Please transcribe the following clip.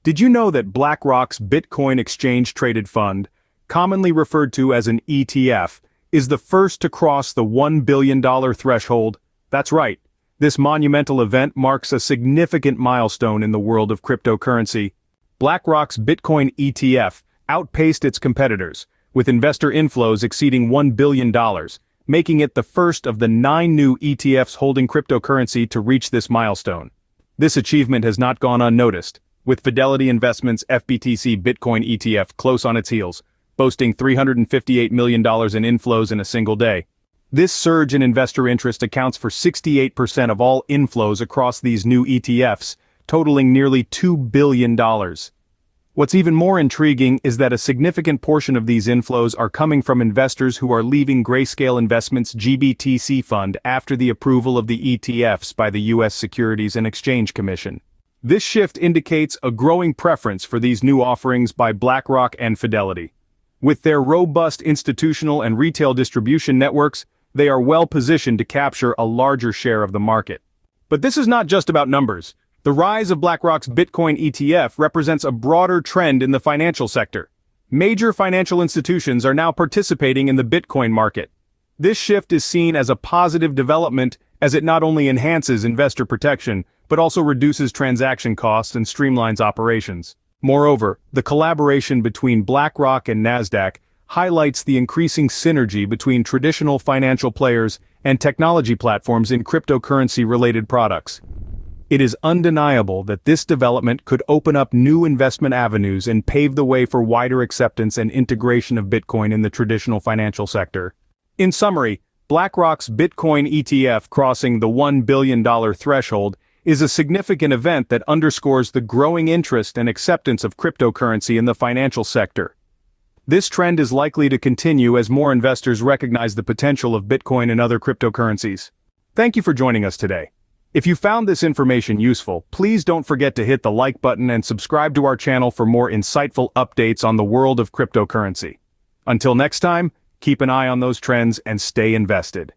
Did you know that BlackRock's Bitcoin Exchange-Traded Fund, commonly referred to as an ETF, is the first to cross the $1 billion threshold? That's right. This monumental event marks a significant milestone in the world of cryptocurrency. BlackRock's Bitcoin ETF outpaced its competitors, with investor inflows exceeding $1 billion, making it the first of the 9 new ETFs holding cryptocurrency to reach this milestone. This achievement has not gone unnoticed, with Fidelity Investments' FBTC Bitcoin ETF close on its heels, boasting $358 million in inflows in a single day. This surge in investor interest accounts for 68% of all inflows across these new ETFs, totaling nearly $2 billion. What's even more intriguing is that a significant portion of these inflows are coming from investors who are leaving Grayscale Investments' GBTC fund after the approval of the ETFs by the U.S. Securities and Exchange Commission. This shift indicates a growing preference for these new offerings by BlackRock and Fidelity. With their robust institutional and retail distribution networks, they are well positioned to capture a larger share of the market. But this is not just about numbers. The rise of BlackRock's Bitcoin ETF represents a broader trend in the financial sector. Major financial institutions are now participating in the Bitcoin market. This shift is seen as a positive development as it not only enhances investor protection, but also reduces transaction costs and streamlines operations. Moreover, the collaboration between BlackRock and Nasdaq highlights the increasing synergy between traditional financial players and technology platforms in cryptocurrency-related products. It is undeniable that this development could open up new investment avenues and pave the way for wider acceptance and integration of Bitcoin in the traditional financial sector. In summary, BlackRock's Bitcoin ETF crossing the $1 billion threshold is a significant event that underscores the growing interest and acceptance of cryptocurrency in the financial sector. This trend is likely to continue as more investors recognize the potential of Bitcoin and other cryptocurrencies. Thank you for joining us today. If you found this information useful, please don't forget to hit the like button and subscribe to our channel for more insightful updates on the world of cryptocurrency. Until next time, keep an eye on those trends and stay invested.